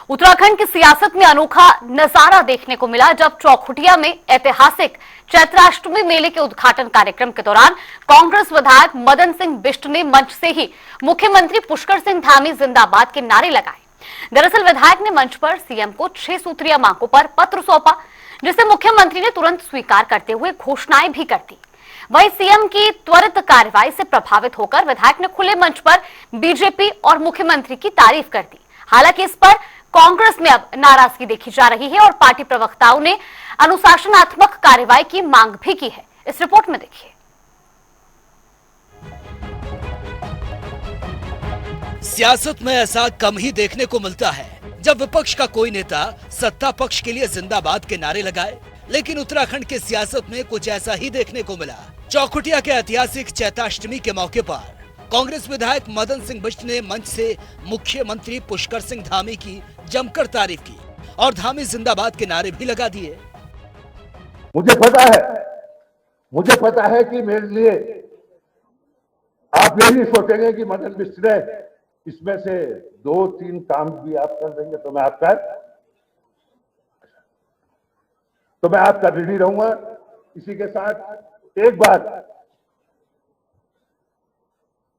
उत्तराखंड की सियासत में अनोखा नजारा देखने को मिला जब चौखुटिया में ऐतिहासिक चैत्राष्टमी मेले के उद्घाटन कार्यक्रम के दौरान कांग्रेस विधायक मदन सिंह बिष्ट ने मंच से ही मुख्यमंत्री पुष्कर सिंह धामी जिंदाबाद के नारे लगाए। दरअसल विधायक ने मंच पर सीएम को 6 सूत्रीय मांगों पर पत्र सौंपा, जिसे मुख्यमंत्री ने तुरंत स्वीकार करते हुए घोषणाएं भी कर दी। वहीं सीएम की त्वरित कार्रवाई से प्रभावित होकर विधायक ने खुले मंच पर बीजेपी और मुख्यमंत्री की तारीफ कर दी। हालांकि इस पर कांग्रेस में अब नाराजगी देखी जा रही है और पार्टी प्रवक्ताओं ने अनुशासनात्मक कार्रवाई की मांग भी की है। इस रिपोर्ट में देखिए। सियासत में ऐसा कम ही देखने को मिलता है जब विपक्ष का कोई नेता सत्ता पक्ष के लिए जिंदाबाद के नारे लगाए, लेकिन उत्तराखंड के सियासत में कुछ ऐसा ही देखने को मिला। चौखुटिया के ऐतिहासिक चैत्राष्टमी के मौके पर कांग्रेस विधायक मदन सिंह बिष्ट ने मंच से मुख्यमंत्री पुष्कर सिंह धामी की जमकर तारीफ की और धामी जिंदाबाद के नारे भी लगा दिए। मुझे पता है कि मेरे लिए आप ये नहीं सोचेंगे कि मदन बिष्ट ने इसमें से 2-3 काम भी आप कर देंगे तो मैं आपका ऋणी रहूंगा। इसी के साथ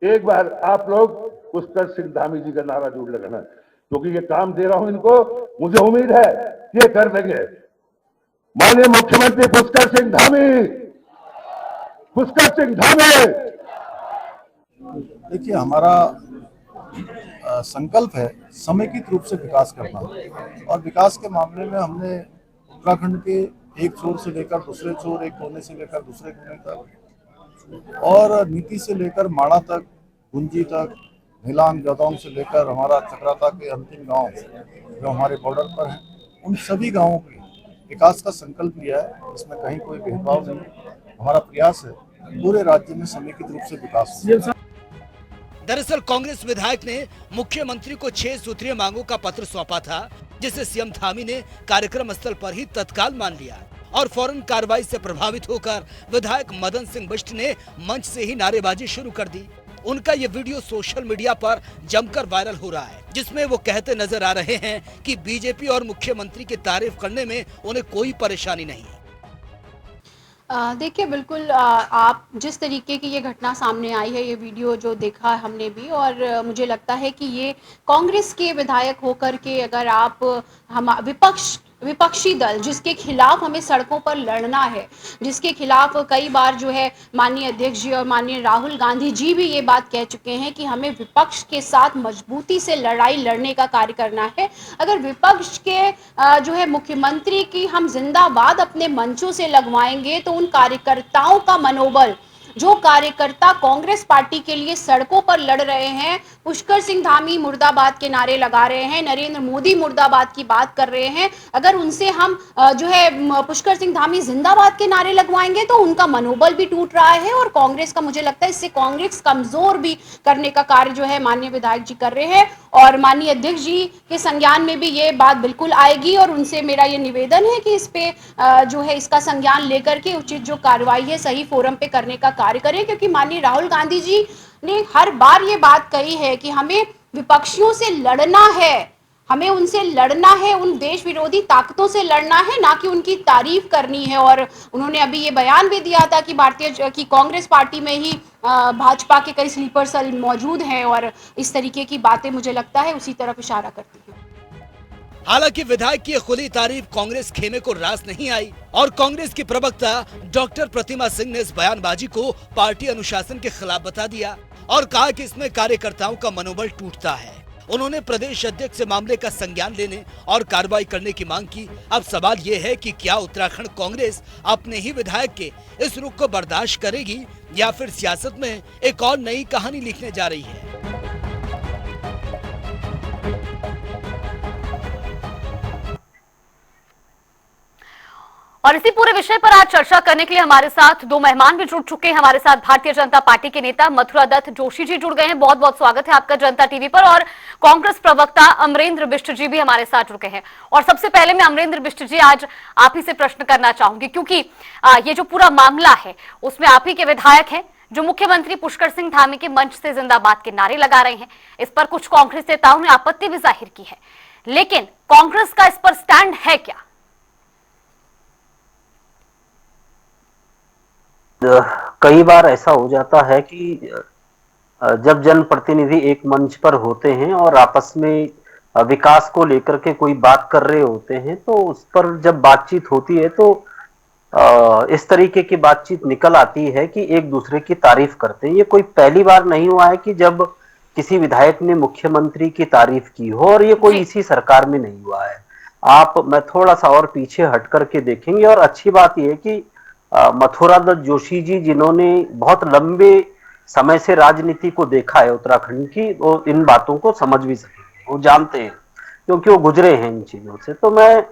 एक बार आप लोग पुष्कर सिंह धामी जी का नारा जरूर लगाना, क्योंकि ये काम दे रहा हूं इनको, मुझे उम्मीद है ये कर देंगे। माननीय मुख्यमंत्री पुष्कर सिंह धामी। देखिए, हमारा संकल्प है समेकित रूप से विकास करना, और विकास के मामले में हमने उत्तराखंड के एक छोर से लेकर दूसरे छोर, एक कोने से लेकर दूसरे कोने तक, और नीति से लेकर माड़ा तक, गुंजी तक, नीलांग जदौंग से लेकर हमारा चक्राता के अंतिम गांव जो हमारे बॉर्डर पर हैं, उन सभी गांवों के विकास का संकल्प लिया है। इसमें कहीं कोई भेदभाव नहीं। हमारा प्रयास है पूरे राज्य में समेकित रूप से विकास हो। दरअसल कांग्रेस विधायक ने मुख्यमंत्री को 6 सूत्रीय मांगों का पत्र सौंपा था, जिसे सीएम धामी ने कार्यक्रम स्थल पर ही तत्काल मान लिया और फौरन कार्रवाई से प्रभावित होकर विधायक मदन सिंह बिष्ट ने मंच से ही नारेबाजी शुरू कर दी। उनका ये वीडियो सोशल मीडिया पर जमकर वायरल हो रहा है, जिसमें वो कहते नजर आ रहे हैं कि बीजेपी और मुख्यमंत्री की तारीफ करने में उन्हें कोई परेशानी नहीं। देखिए, बिल्कुल आप जिस तरीके की ये घटना सामने आई है, ये वीडियो जो देखा हमने भी, और मुझे लगता है कि ये कांग्रेस के विधायक होकर के अगर आप हम विपक्षी दल जिसके खिलाफ हमें सड़कों पर लड़ना है, जिसके खिलाफ कई बार जो है माननीय अध्यक्ष जी और माननीय राहुल गांधी जी भी ये बात कह चुके हैं कि हमें विपक्ष के साथ मजबूती से लड़ाई लड़ने का कार्य करना है। अगर विपक्ष के जो है मुख्यमंत्री की हम जिंदाबाद अपने मंचों से लगवाएंगे तो उन कार्यकर्ताओं का मनोबल, जो कार्यकर्ता कांग्रेस पार्टी के लिए सड़कों पर लड़ रहे हैं, पुष्कर सिंह धामी मुर्दाबाद के नारे लगा रहे हैं, नरेंद्र मोदी मुर्दाबाद की बात कर रहे हैं, अगर उनसे हम जो है पुष्कर सिंह धामी जिंदाबाद के नारे लगवाएंगे तो उनका मनोबल भी टूट रहा है और कांग्रेस का, मुझे लगता है इससे कांग्रेस कमजोर भी करने का कार्य जो है माननीय विधायक जी कर रहे हैं। और माननीय अध्यक्ष जी के संज्ञान में भी ये बात बिल्कुल आएगी और उनसे मेरा ये निवेदन है कि इस पे जो है इसका संज्ञान लेकर के उचित जो कार्रवाई है सही फोरम पे करने का कार्य करें, क्योंकि माननीय राहुल गांधी जी ने हर बार ये बात कही है कि हमें विपक्षियों से लड़ना है, हमें उनसे लड़ना है, उन देश विरोधी ताकतों से लड़ना है, ना कि उनकी तारीफ करनी है। और उन्होंने अभी ये बयान भी दिया था कि कांग्रेस पार्टी में ही भाजपा के कई स्लीपर सेल मौजूद हैं, और इस तरीके की बातें मुझे लगता है उसी तरफ इशारा करती है। हालांकि विधायक की खुली तारीफ कांग्रेस खेमे को रास नहीं आई और कांग्रेस की प्रवक्ता डॉक्टर प्रतिमा सिंह ने इस बयानबाजी को पार्टी अनुशासन के खिलाफ बता दिया और कहा कि इसमें कार्यकर्ताओं का मनोबल टूटता है। उन्होंने प्रदेश अध्यक्ष से मामले का संज्ञान लेने और कार्रवाई करने की मांग की। अब सवाल ये है कि क्या उत्तराखंड कांग्रेस अपने ही विधायक के इस रुख को बर्दाश्त करेगी या फिर सियासत में एक और नई कहानी लिखने जा रही है। और इसी पूरे विषय पर आज चर्चा करने के लिए हमारे साथ 2 मेहमान भी जुड़ चुके हैं। हमारे साथ भारतीय जनता पार्टी के नेता मथुरा दत्त जोशी जी जुड़ गए हैं, बहुत बहुत स्वागत है आपका जनता टीवी पर। और कांग्रेस प्रवक्ता अमरेंद्र बिष्ट जी भी हमारे साथ जुड़ गए हैं। और सबसे पहले मैं अमरेंद्र बिष्ट जी आज आप ही से प्रश्न करना चाहूंगी, क्योंकि ये जो पूरा मामला है उसमें आप ही के विधायक हैं जो मुख्यमंत्री पुष्कर सिंह धामी के मंच से जिंदाबाद के नारे लगा रहे हैं। इस पर कुछ कांग्रेस नेताओं ने आपत्ति भी जाहिर की है, लेकिन कांग्रेस का इस पर स्टैंड है क्या? कई बार ऐसा हो जाता है कि जब जनप्रतिनिधि एक मंच पर होते हैं और आपस में विकास को लेकर के कोई बात कर रहे होते हैं, तो उस पर जब बातचीत होती है तो इस तरीके की बातचीत निकल आती है कि एक दूसरे की तारीफ करते हैं। ये कोई पहली बार नहीं हुआ है कि जब किसी विधायक ने मुख्यमंत्री की तारीफ की हो, और ये कोई इसी सरकार में नहीं हुआ है। मैं थोड़ा सा और पीछे हट करके देखेंगे, और अच्छी बात यह है कि मथुरा दत्त जोशी जी, जिन्होंने बहुत लंबे समय से राजनीति को देखा है उत्तराखंड की, वो इन बातों को समझ भी सकेंगे, वो जानते हैं क्योंकि वो गुजरे हैं इन चीजों से। तो मैं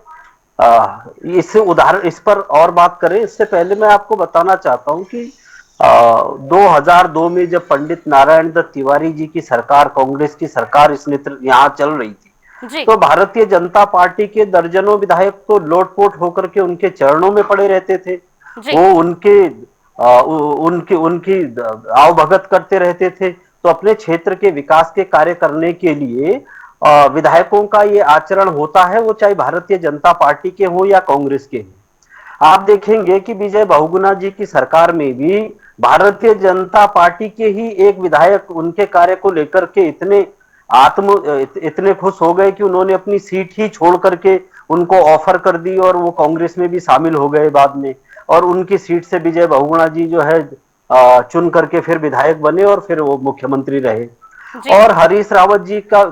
इस पर और बात करें इससे पहले मैं आपको बताना चाहता हूं कि 2002 में जब पंडित नारायण दत्त तिवारी जी की सरकार, कांग्रेस की सरकार इस नेतृत्व यहाँ चल रही थी, तो भारतीय जनता पार्टी के दर्जनों विधायक तो लोटपोट होकर के उनके चरणों में पड़े रहते थे। वो उनकी आवभगत करते रहते थे। तो अपने क्षेत्र के विकास के कार्य करने के लिए विधायकों का ये आचरण होता है, वो चाहे भारतीय जनता पार्टी के हो या कांग्रेस के हो। आप देखेंगे कि विजय बहुगुणा जी की सरकार में भी भारतीय जनता पार्टी के ही एक विधायक उनके कार्य को लेकर के इतने खुश हो गए कि उन्होंने अपनी सीट ही छोड़ करके उनको ऑफर कर दी, और वो कांग्रेस में भी शामिल हो गए बाद में, और उनकी सीट से विजय बहुगुणा जी जो है चुन करके फिर विधायक बने और फिर वो मुख्यमंत्री रहे। और हरीश रावत जी का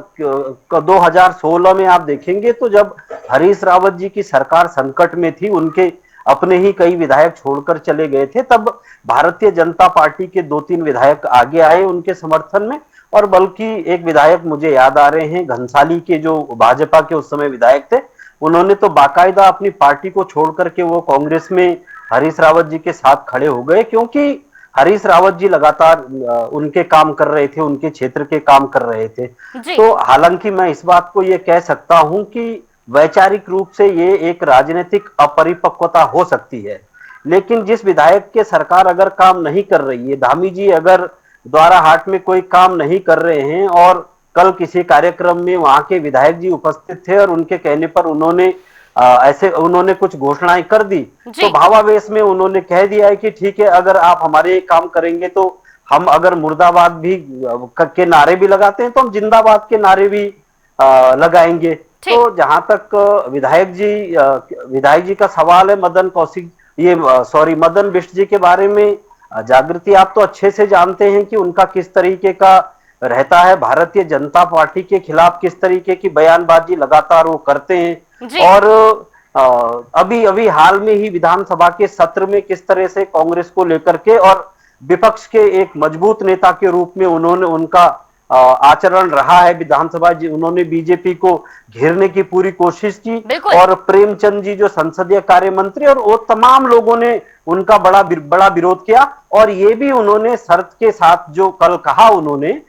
2016 में आप देखेंगे तो जब हरीश रावत जी की सरकार संकट में थी, उनके अपने ही कई विधायक छोड़कर चले गए थे, तब भारतीय जनता पार्टी के 2-3 विधायक आगे आए उनके समर्थन में। और बल्कि एक विधायक मुझे याद आ रहे हैं, घनसाली के, जो भाजपा के उस समय विधायक थे, उन्होंने तो बाकायदा अपनी पार्टी को छोड़ करके वो कांग्रेस में हरीश रावत जी के साथ खड़े हो गए, क्योंकि हरीश रावत जी लगातार उनके काम कर रहे थे, उनके क्षेत्र के काम कर रहे थे। तो हालांकि मैं इस बात को ये कह सकता हूं कि वैचारिक रूप से ये एक राजनीतिक अपरिपक्वता हो सकती है, लेकिन जिस विधायक के सरकार अगर काम नहीं कर रही है, धामी जी अगर द्वारा हाट में कोई काम नहीं कर रहे हैं, और कल किसी कार्यक्रम में वहां के विधायक जी उपस्थित थे और उनके कहने पर उन्होंने कुछ घोषणाएं कर दी, तो भावावेश में उन्होंने कह दिया है कि ठीक है, अगर आप हमारे काम करेंगे तो हम अगर मुर्दाबाद भी के नारे भी लगाते हैं तो हम जिंदाबाद के नारे भी लगाएंगे। तो जहां तक विधायक जी का सवाल है, मदन बिष्ट जी के बारे में, जागृति आप तो अच्छे से जानते हैं कि उनका किस तरीके का रहता है, भारतीय जनता पार्टी के खिलाफ किस तरीके की बयानबाजी लगातार वो करते हैं। और अभी हाल में ही विधानसभा के सत्र में किस तरह से कांग्रेस को लेकर के और विपक्ष के एक मजबूत नेता के रूप में उनका आचरण रहा है विधानसभा। उन्होंने बीजेपी को घेरने की पूरी कोशिश की, और प्रेमचंद जी जो संसदीय कार्य मंत्री, और वो तमाम लोगों ने उनका बड़ा विरोध किया। और ये भी उन्होंने शर्त के साथ जो कल कहा, उन्होंने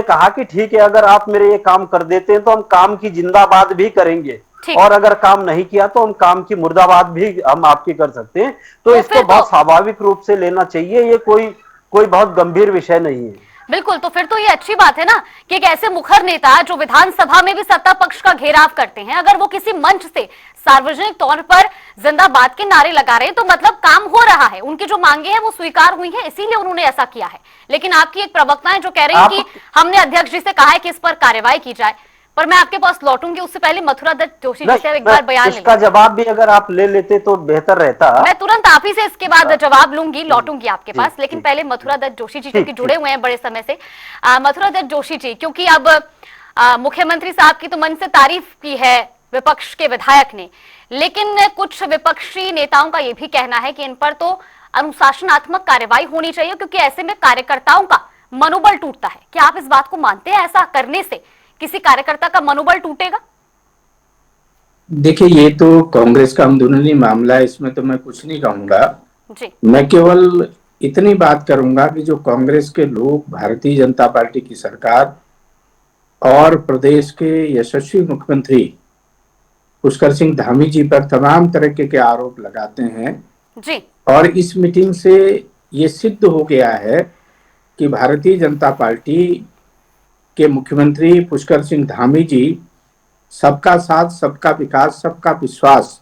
कहा कि ठीक है, अगर आप मेरे ये काम कर देते हैं तो हम काम की जिंदाबाद भी करेंगे, और अगर काम नहीं किया तो हम काम की मुर्दाबाद भी हम आपकी कर सकते हैं। तो इसको बहुत स्वाभाविक रूप से लेना चाहिए, ये कोई बहुत गंभीर विषय नहीं है। बिल्कुल, तो फिर तो ये अच्छी बात है ना कि एक ऐसे मुखर नेता जो विधानसभा में भी सत्ता पक्ष का घेराव करते हैं, अगर वो किसी मंच से सार्वजनिक तौर पर जिंदाबाद के नारे लगा रहे हैं, तो मतलब काम हो रहा है, उनकी जो मांगे हैं वो स्वीकार हुई है, इसीलिए उन्होंने ऐसा किया है। लेकिन आपकी एक प्रवक्ता है जो कह रही है कि हमने अध्यक्ष जी से कहा है कि इस पर कार्रवाई की जाए। पर मैं आपके पास लौटूंगी, उससे पहले मथुरा दत्त जोशी जी से एक बार बयान ले। इसका जवाब भी अगर आप ले लेते तो बेहतर रहता। मैं तुरंत आप ही से इसके बाद जवाब लूंगी, लौटूंगी आपके पास, लेकिन पहले मथुरा दत्त जोशी जी क्योंकि जुड़े हुए हैं बड़े समय से। मथुरा दत्त जोशी जी, क्योंकि अब मुख्यमंत्री साहब की तो मन से तारीफ की है विपक्ष के विधायक ने, लेकिन कुछ विपक्षी नेताओं का यह भी कहना है कि इन पर तो अनुशासनात्मक कार्रवाई होनी चाहिए, क्योंकि ऐसे में कार्यकर्ताओं का मनोबल टूटता है। क्या आप इस बात को मानते हैं, ऐसा करने से किसी कार्यकर्ता का मनोबल टूटेगा? देखिए, ये तो कांग्रेस का अंदरूनी मामला है, इसमें तो मैं कुछ नहीं कहूंगा जी। मैं केवल इतनी बात करूंगा कि जो कांग्रेस के लोग भारतीय जनता पार्टी की सरकार और प्रदेश के यशस्वी मुख्यमंत्री पुष्कर सिंह धामी जी पर तमाम तरह के आरोप लगाते हैं जी, और इस मीटिंग से ये सिद्ध हो गया है कि भारतीय जनता पार्टी के मुख्यमंत्री पुष्कर सिंह धामी जी सबका साथ, सबका विकास, सबका विश्वास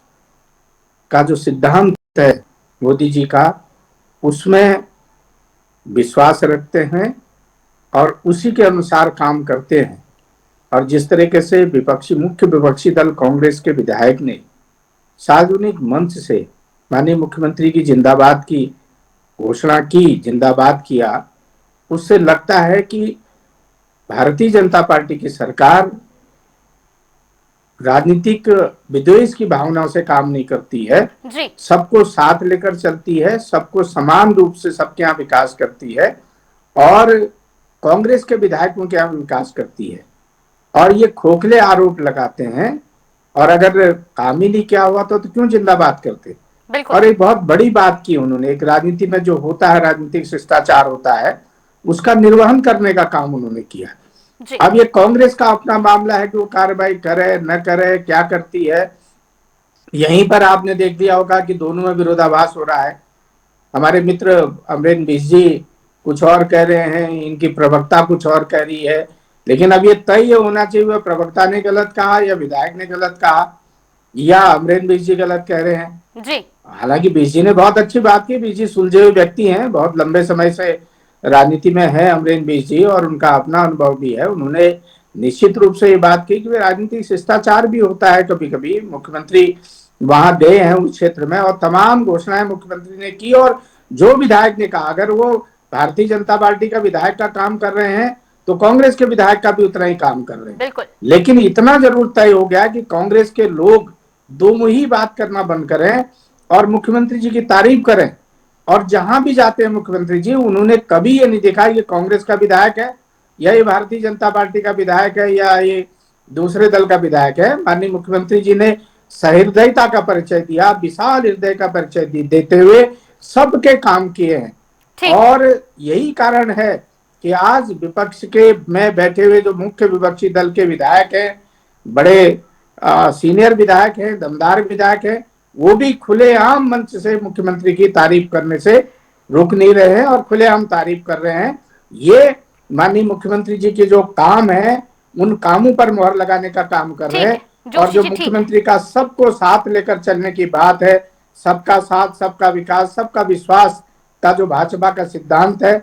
का जो सिद्धांत है मोदी जी का, उसमें विश्वास रखते हैं और उसी के अनुसार काम करते हैं। और जिस तरीके से मुख्य विपक्षी दल कांग्रेस के विधायक ने सार्वजनिक मंच से माननीय मुख्यमंत्री की जिंदाबाद की घोषणा की, जिंदाबाद किया, उससे लगता है कि भारतीय जनता पार्टी की सरकार राजनीतिक विद्वेष की भावनाओं से काम नहीं करती है, सबको साथ लेकर चलती है, सबको समान रूप से सबके यहाँ विकास करती है और कांग्रेस के विधायकों के यहाँ विकास करती है। और ये खोखले आरोप लगाते हैं और अगर काम ही नहीं किया हुआ तो क्यों जिंदाबाद करते। और एक बहुत बड़ी बात की उन्होंने, एक राजनीति में जो होता है, राजनीतिक शिष्टाचार होता है, उसका निर्वहन करने का काम उन्होंने किया। अब ये कांग्रेस का अपना मामला है कि वो कार्रवाई करे न करे, क्या करती है। यहीं पर आपने देख दिया होगा कि दोनों में विरोधाभास हो रहा है। हमारे मित्र अमरेंद्र बिष्ट जी कुछ और कह रहे हैं, इनकी प्रवक्ता कुछ और कह रही है, लेकिन अब ये तय होना चाहिए वह प्रवक्ता ने गलत कहा या विधायक ने गलत कहा या अमरेंद्र बिष्ट जी गलत कह रहे हैं जी। हालांकि बिष्ट जी ने बहुत अच्छी बात की, बिष्ट जी सुलझे हुए व्यक्ति हैं, बहुत लंबे समय से राजनीति में है अमरेंद्र बिष्ट जी और उनका अपना अनुभव भी है। उन्होंने निश्चित रूप से ये बात की कि राजनीतिक शिष्टाचार भी होता है कभी कभी। मुख्यमंत्री वहां गए हैं उस क्षेत्र में और तमाम घोषणाएं मुख्यमंत्री ने की और जो विधायक ने कहा, अगर वो भारतीय जनता पार्टी का विधायक का काम कर रहे हैं तो कांग्रेस के विधायक का भी उतना ही काम कर रहे हैं। लेकिन इतना जरूर तय हो गया कि कांग्रेस के लोग दो मुही बात करना बंद करें और मुख्यमंत्री जी की तारीफ करें। और जहां भी जाते हैं मुख्यमंत्री जी, उन्होंने कभी ये नहीं देखा ये कांग्रेस का विधायक है या ये भारतीय जनता पार्टी का विधायक है या ये दूसरे दल का विधायक है। माननीय मुख्यमंत्री जी ने सहृदयता का परिचय दिया, विशाल हृदय का परिचय देते हुए सबके काम किए हैं। और यही कारण है कि आज विपक्ष के में बैठे हुए जो मुख्य विपक्षी दल के विधायक हैं, बड़े सीनियर विधायक हैं, दमदार विधायक हैं, वो भी खुलेआम मंच से मुख्यमंत्री की तारीफ करने से रुक नहीं रहे हैं और खुलेआम तारीफ कर रहे हैं। ये माननीय मुख्यमंत्री जी के जो काम है उन कामों पर मोहर लगाने का काम कर रहे हैं। और जो मुख्यमंत्री का सबको साथ लेकर चलने की बात है, सबका साथ, सबका विकास, सबका विश्वास का जो भाजपा का सिद्धांत है,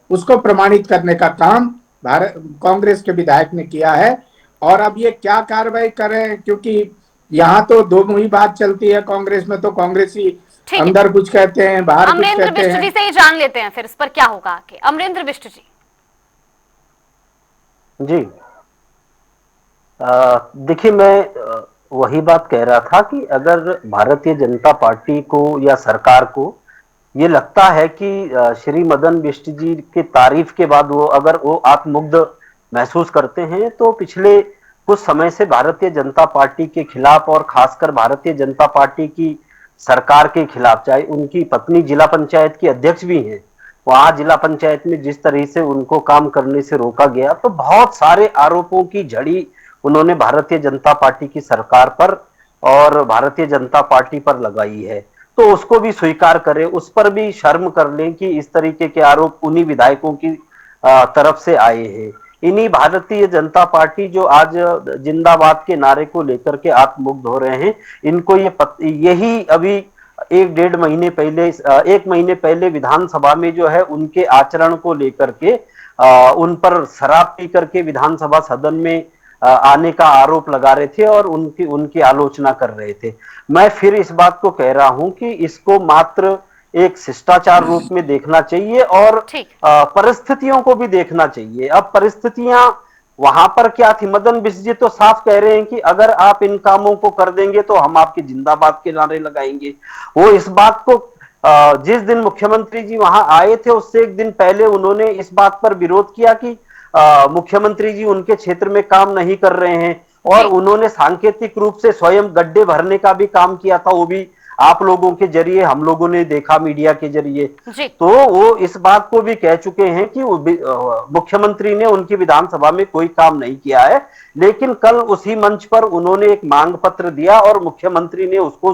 उसको प्रमाणित करने का काम कांग्रेस के विधायक ने किया है। और अब ये क्या कार्रवाई करें, क्योंकि यहाँ तो दो मुही बात चलती है कांग्रेस में, तो कांग्रेसी अंदर कुछ कहते हैं, बाहर कुछ कहते हैं। अमरेंद्र बिष्ट जी से ही जान लेते हैं फिर इस पर क्या होगा आगे। अमरेंद्र बिष्ट जी जी, देखिए मैं वही बात कह रहा था कि अगर भारतीय जनता पार्टी को या सरकार को ये लगता है कि श्री मदन बिष्ट जी की तारीफ के बाद अगर वो आत्ममुग्ध महसूस करते हैं, तो पिछले कुछ समय से भारतीय जनता पार्टी के खिलाफ और खासकर भारतीय जनता पार्टी की सरकार के खिलाफ, चाहे उनकी पत्नी जिला पंचायत की अध्यक्ष भी हैं, वहां जिला पंचायत में जिस तरह से उनको काम करने से रोका गया, तो बहुत सारे आरोपों की झड़ी उन्होंने भारतीय जनता पार्टी की सरकार पर और भारतीय जनता पार्टी पर लगाई है। तो उसको भी स्वीकार करें, उस पर भी शर्म कर लें कि इस तरीके के आरोप उन्हीं विधायकों की तरफ से आए हैं। इन्हीं भारतीय जनता पार्टी जो आज जिंदाबाद के नारे को लेकर के आत्ममुग्ध हो रहे हैं, इनको यही अभी एक महीने पहले विधानसभा में जो है उनके आचरण को लेकर के उन पर शराब पी करके विधानसभा सदन में आने का आरोप लगा रहे थे और उनकी आलोचना कर रहे थे। मैं फिर इस बात को कह रहा हूं कि इसको मात्र एक शिष्टाचार रूप में देखना चाहिए और परिस्थितियों को भी देखना चाहिए। अब परिस्थितियां वहां पर क्या थी, मदन बिष्ट जी तो साफ कह रहे हैं कि अगर आप इन कामों को कर देंगे तो हम आपके जिंदाबाद के नारे लगाएंगे। वो इस बात को जिस दिन मुख्यमंत्री जी वहां आए थे उससे एक दिन पहले उन्होंने इस बात पर विरोध किया कि मुख्यमंत्री जी उनके क्षेत्र में काम नहीं कर रहे हैं और उन्होंने सांकेतिक रूप से स्वयं गड्ढे भरने का भी काम किया था, वो भी आप लोगों के जरिए, हम लोगों ने देखा मीडिया के जरिए। तो वो इस बात को भी कह चुके हैं कि मुख्यमंत्री ने उनकी विधानसभा में कोई काम नहीं किया है, लेकिन कल उसी मंच पर उन्होंने एक मांग पत्र दिया और मुख्यमंत्री ने उसको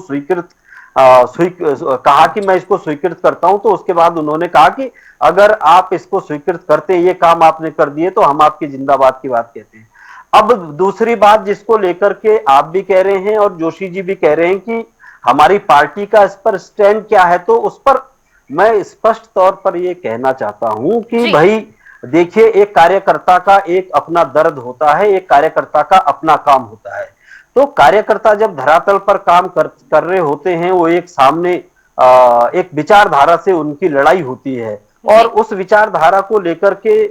कहा कि मैं इसको स्वीकृत करता हूं। तो उसके बाद उन्होंने कहा कि अगर आप इसको स्वीकृत करते, ये काम आपने कर दिए, तो हम आपकी जिंदाबाद की बात कहते हैं। अब दूसरी बात जिसको लेकर के आप भी कह रहे हैं और जोशी जी भी कह रहे हैं कि हमारी पार्टी का इस पर स्टैंड क्या है, तो उस पर मैं स्पष्ट तौर पर यह कहना चाहता हूं कि भाई देखिए, एक कार्यकर्ता का एक अपना दर्द होता है, एक कार्यकर्ता का अपना काम होता है। तो कार्यकर्ता जब धरातल पर काम कर रहे होते हैं, वो एक सामने एक विचारधारा से उनकी लड़ाई होती है, और उस विचारधारा को लेकर के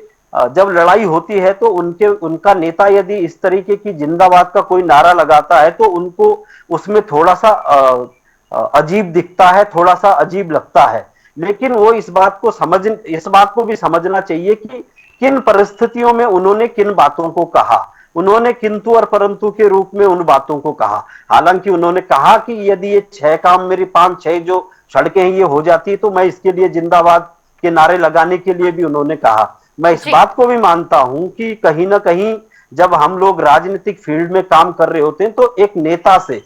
जब लड़ाई होती है तो उनका नेता यदि इस तरीके की जिंदाबाद का कोई नारा लगाता है तो उनको उसमें थोड़ा सा अजीब दिखता है, थोड़ा सा अजीब लगता है। लेकिन वो इस बात को भी समझना चाहिए कि किन परिस्थितियों में उन्होंने किन बातों को कहा, उन्होंने किंतु और परंतु के रूप में उन बातों को कहा। हालांकि उन्होंने कहा कि यदि ये 6 काम, मेरी 5-6 जो सड़कें हैं ये हो जाती है तो मैं इसके लिए जिंदाबाद के नारे लगाने के लिए भी उन्होंने कहा। मैं इस बात को भी मानता हूं कि कहीं ना कहीं जब हम लोग राजनीतिक फील्ड में काम कर रहे होते हैं तो एक नेता से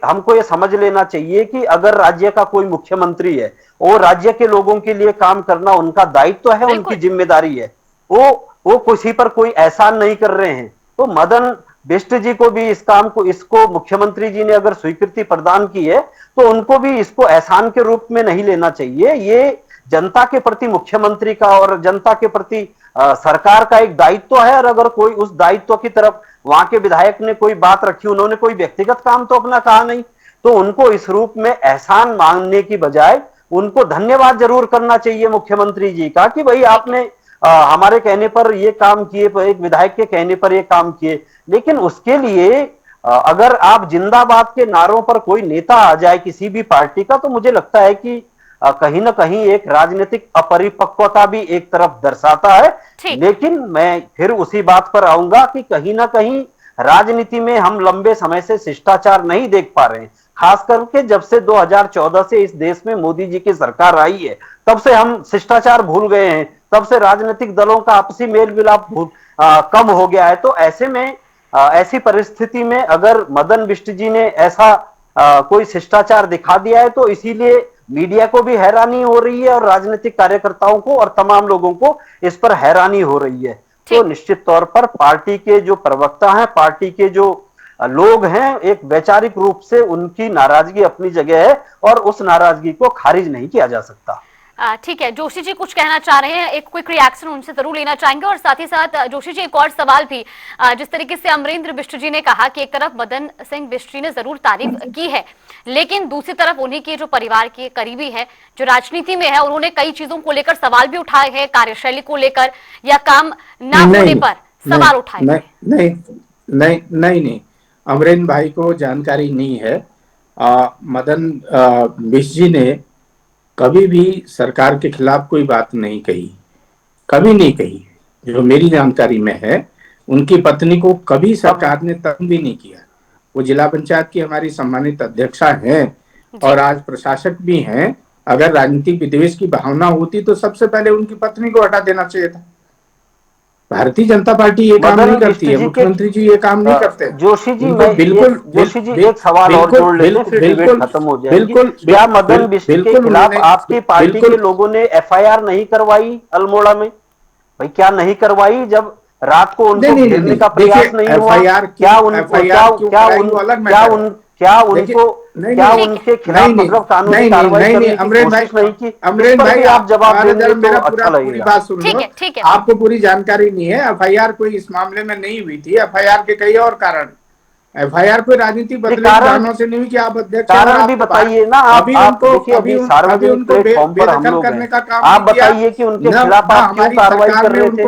हमको ये समझ लेना चाहिए कि अगर राज्य का कोई मुख्यमंत्री है और राज्य के लोगों के लिए काम करना उनका दायित्व है, उनकी जिम्मेदारी है, वो किसी पर कोई एहसान नहीं कर रहे हैं। तो मदन बिष्ट जी को भी इसको मुख्यमंत्री जी ने अगर स्वीकृति प्रदान की है तो उनको भी इसको एहसान के रूप में नहीं लेना चाहिए। ये जनता के प्रति मुख्यमंत्री का और जनता के प्रति सरकार का एक दायित्व है, और अगर कोई उस दायित्व की तरफ वहां के विधायक ने कोई बात रखी, उन्होंने कोई व्यक्तिगत काम तो अपना कहा नहीं, तो उनको इस रूप में एहसान मांगने की बजाय उनको धन्यवाद जरूर करना चाहिए मुख्यमंत्री जी का कि भाई आपने हमारे कहने पर ये काम किए, एक विधायक के कहने पर ये काम किए। लेकिन उसके लिए अगर आप जिंदाबाद के नारों पर कोई नेता आ जाए किसी भी पार्टी का, तो मुझे लगता है कि कहीं ना कहीं एक राजनीतिक अपरिपक्वता भी एक तरफ दर्शाता है। लेकिन मैं फिर उसी बात पर आऊंगा कि कहीं ना कहीं राजनीति में हम लंबे समय से शिष्टाचार नहीं देख पा रहे हैं, खास करके जब से 2014 से इस देश में मोदी जी की सरकार आई है तब से हम शिष्टाचार भूल गए हैं, तब से राजनीतिक दलों का आपसी मेल मिलाप कम हो गया है। तो ऐसे में ऐसी परिस्थिति में अगर मदन बिष्ट जी ने ऐसा कोई शिष्टाचार दिखा दिया है तो इसीलिए मीडिया को भी हैरानी हो रही है और राजनीतिक कार्यकर्ताओं को और तमाम लोगों को इस पर हैरानी हो रही है। तो निश्चित तौर पर पार्टी के जो प्रवक्ता हैं, पार्टी के जो लोग हैं, एक वैचारिक रूप से उनकी नाराजगी अपनी जगह है और उस नाराजगी को खारिज नहीं किया जा सकता। ठीक है, जोशी जी कुछ कहना चाह रहे हैं, एक क्विक रिएक्शन उनसे जरूर लेना चाहेंगे। और साथ ही साथ जोशी जी एक और सवाल भी, जिस तरीके से अमरेंद्र बिष्ट जी ने कहा कि एक तरफ मदन सिंह बिष्ट जी ने जरूर तारीफ की है, लेकिन दूसरी तरफ उन्हीं के जो परिवार के करीबी है, जो राजनीति में है, उन्होंने कई चीजों को लेकर सवाल भी उठाए हैं, कार्यशैली को लेकर या काम ना होने पर सवाल उठाए। नहीं, अमरेंद्र भाई को जानकारी नहीं है। मदन बिष्ट जी ने कभी भी सरकार के खिलाफ कोई बात नहीं कही, कभी नहीं कही। जो मेरी जानकारी में है, उनकी पत्नी को कभी सरकार ने तंग भी नहीं किया। वो जिला पंचायत की हमारी सम्मानित अध्यक्षा हैं और आज प्रशासक भी हैं। अगर राजनीतिक विद्वेष की भावना होती तो सबसे पहले उनकी पत्नी को हटा देना चाहिए था। भारतीय जनता पार्टी ये काम नहीं करती है, मुख्यमंत्री जी ये काम नहीं करते। जोशी जी एक सवाल और जोड़ लेते हैं, फिर डिबेट खत्म हो जाएगी। क्या मदन बिष्ट के खिलाफ आपकी पार्टी के लोगों ने एफआईआर नहीं करवाई अल्मोड़ा में? भाई क्या नहीं करवाई? जब रात को उनको घेरने का प्रयास नहीं हुआ, क्या उनके खिलाफ मतलब कानूनी कार्रवाई करने की कोशिश नहीं की? अमरेंद्र भाई आप जवाब देंगे तो अच्छा पूरी बात सुन लो। आपको पूरी जानकारी नहीं है। एफआईआर कोई इस मामले में नहीं हुई थी। एफआईआर के कई और कारण, एफआईआर कोई राजनीतिक बदले कारणों से नहीं हुई कि आप अध्यक्ष कारण भी बताइए ना। अभी सार्वजनिक प्लेटफॉर्म पर हम लोग करने का काम आप बताइए कि उनके खिलाफ आप क्यों कार्रवाई कर रहे थे?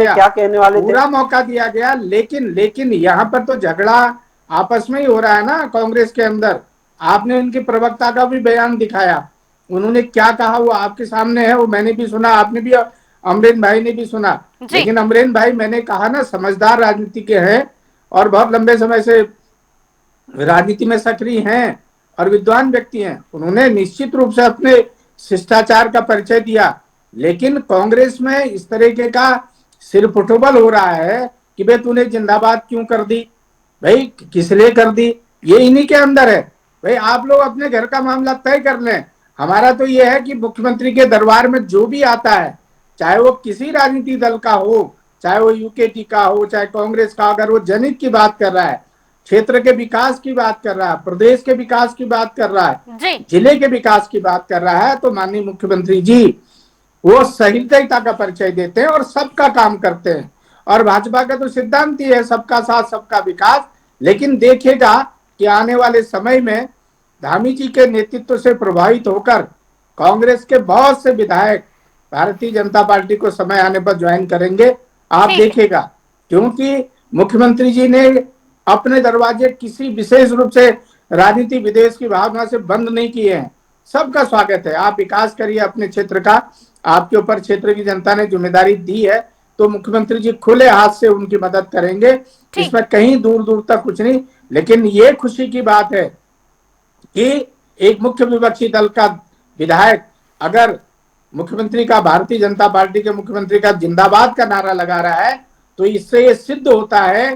क्या कहने वाले थे? पूरा मौका दिया गया, लेकिन यहाँ पर तो झगड़ा आपस में ही हो रहा है ना कांग्रेस के अंदर। आपने उनके प्रवक्ता का भी बयान दिखाया, उन्होंने क्या कहा वो आपके सामने है, वो मैंने भी सुना, आपने भी, अमरेंद्र भाई ने भी सुना। लेकिन अमरेंद्र भाई, मैंने कहा ना, समझदार राजनीति के हैं और बहुत लंबे समय से राजनीति में सक्रिय हैं और विद्वान व्यक्ति हैं। उन्होंने निश्चित रूप से अपने शिष्टाचार का परिचय दिया। लेकिन कांग्रेस में इस तरीके का सिर फुटबल हो रहा है कि भाई तूने जिंदाबाद क्यों कर दी, भाई किस लिए कर दी, ये इन्हीं के अंदर है। भाई आप लोग अपने घर का मामला तय कर लें। हमारा तो ये है कि मुख्यमंत्री के दरबार में जो भी आता है, चाहे वो किसी राजनीति दल का हो, चाहे वो यूकेटी का हो, चाहे कांग्रेस का, अगर वो जनहित की बात कर रहा है, क्षेत्र के विकास की बात कर रहा है, प्रदेश के विकास की बात कर रहा है, जिले के विकास की बात कर रहा है, तो माननीय मुख्यमंत्री जी वो सहृदयता का परिचय देते हैं और सबका काम करते हैं। और भाजपा का तो सिद्धांत ही है सबका साथ सबका विकास। लेकिन देखिएगा कि आने वाले समय में धामी जी के नेतृत्व से प्रभावित होकर कांग्रेस के बहुत से विधायक भारतीय जनता पार्टी को समय आने पर ज्वाइन करेंगे, आप देखिएगा। क्योंकि मुख्यमंत्री जी ने अपने दरवाजे किसी विशेष रूप से राजनीति विदेश की भावना से बंद नहीं किए हैं। सबका स्वागत है, आप विकास करिए अपने क्षेत्र का, आपके ऊपर क्षेत्र की जनता ने जिम्मेदारी दी है, तो मुख्यमंत्री जी खुले हाथ से उनकी मदद करेंगे, इसमें कहीं दूर दूर तक कुछ नहीं। लेकिन ये खुशी की बात है कि एक मुख्य विपक्षी दल का विधायक अगर मुख्यमंत्री का, भारतीय जनता पार्टी के मुख्यमंत्री का जिंदाबाद का नारा लगा रहा है, तो इससे ये सिद्ध होता है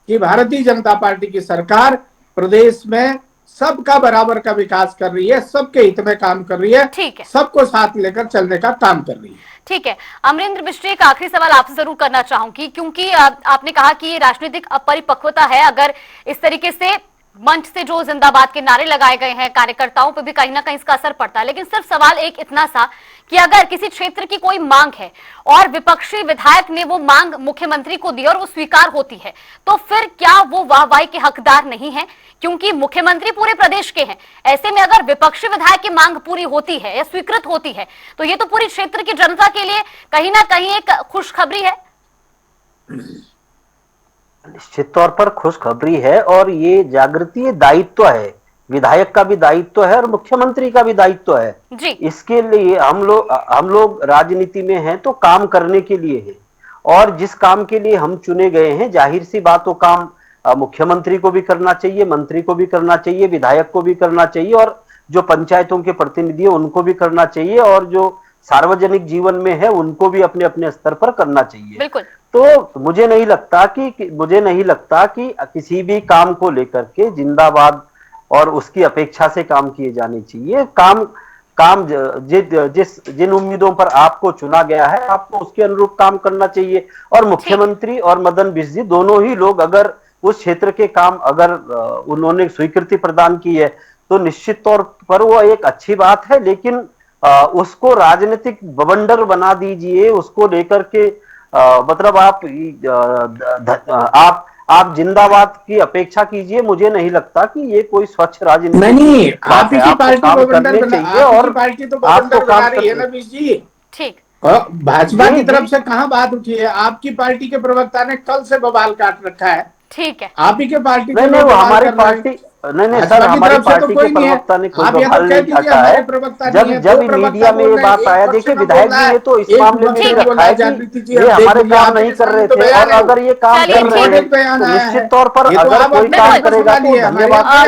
कि भारतीय जनता पार्टी की सरकार प्रदेश में सबका बराबर का विकास कर रही है, सबके हित में काम कर रही है, सबको साथ लेकर चलने का काम कर रही है। ठीक है अमरेंद्र बिष्ट, एक आखिरी सवाल आपसे जरूर करना चाहूंगी, क्योंकि आपने कहा कि ये राजनीतिक अपरिपक्वता है। अगर इस तरीके से मंच से जो जिंदाबाद के नारे लगाए गए हैं, कार्यकर्ताओं पे भी कहीं ना कहीं इसका असर पड़ता है। लेकिन सिर्फ सवाल एक इतना सा कि अगर किसी क्षेत्र की कोई मांग है और विपक्षी विधायक ने वो मांग मुख्यमंत्री को दी और वो स्वीकार होती है, तो फिर क्या वो वाहवाही के हकदार नहीं है? क्योंकि मुख्यमंत्री पूरे प्रदेश के हैं। ऐसे में अगर विपक्षी विधायक की मांग पूरी होती है या स्वीकृत होती है, तो ये तो पूरी क्षेत्र की जनता के लिए कहीं ना कहीं एक खुशखबरी है। निश्चित तौर पर खुशखबरी है और ये जागृति दायित्व है, विधायक का भी दायित्व है और मुख्यमंत्री का भी दायित्व है जी। इसके लिए हम लोग राजनीति में हैं तो काम करने के लिए है, और जिस काम के लिए हम चुने गए हैं, जाहिर सी बात वो काम मुख्यमंत्री को भी करना चाहिए, मंत्री को भी करना चाहिए, विधायक को भी करना चाहिए, और जो पंचायतों के प्रतिनिधि हैं उनको भी करना चाहिए, और जो सार्वजनिक जीवन में है उनको भी अपने अपने स्तर पर करना चाहिए। बिल्कुल। तो मुझे नहीं लगता कि किसी भी काम को लेकर के जिंदाबाद और उसकी अपेक्षा से काम किए जाने चाहिए। काम जिन उम्मीदों पर आपको चुना गया है, आपको उसके अनुरूप काम करना चाहिए। और मुख्यमंत्री और मदन बिष्ट जी दोनों ही लोग अगर उस क्षेत्र के काम अगर उन्होंने स्वीकृति प्रदान की है तो निश्चित तौर पर वो एक अच्छी बात है। लेकिन उसको राजनीतिक बवंडर बना दीजिए, उसको लेकर के मतलब आप जिंदाबाद की अपेक्षा कीजिए। मुझे नहीं लगता कि ये कोई स्वच्छ राजनीति नहीं, आप ही की पार्टी चाहिए और पार्टी तो आपको काम रही है ना बिष्ट जी। ठीक, भाजपा की तरफ से कहाँ बात उठी है? आपकी पार्टी के प्रवक्ता ने कल से बवाल काट रखा है। ठीक है, आप ही के पार्टी नहीं, वो हमारी पार्टी नहीं सर, हमारी पार्टी के प्रवक्ता ने कोई बवाल नहीं काटा है। जब मीडिया में ये बात आया, देखिए विधायक जी ने तो इस मामले में भी रखा है कि ये हमारे काम नहीं कर रहे थे, और अगर ये काम कर रहे हैं तो निश्चित तौर पर अगर कोई काम करेगा तो धन्यवाद।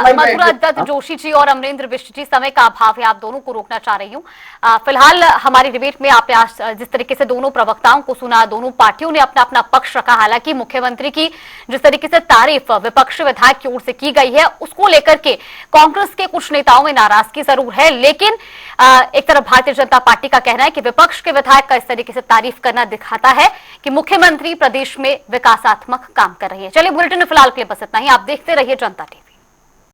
मथुरा दत्त जोशी जी और अमरेंद्र बिष्ट जी, समय का अभाव है, आप दोनों को रोकना चाह रही हूँ। फिलहाल हमारी डिबेट में आपने आज जिस तरीके से दोनों प्रवक्ताओं को सुना, दोनों पार्टियों ने अपना अपना पक्ष रखा। हालांकि मुख्यमंत्री की जिस तरीके से तारीफ विपक्षी विधायक की ओर से की गई है, उसको लेकर के कांग्रेस के कुछ नेताओं में नाराजगी जरूर है। लेकिन एक तरफ भारतीय जनता पार्टी का कहना है कि विपक्ष के विधायक का इस तरीके से तारीफ करना दिखाता है कि मुख्यमंत्री प्रदेश में विकासात्मक काम कर रही है। चलिए, बुलेटिन में फिलहाल के लिए बस इतना ही। आप देखते रहिए जनता टीवी।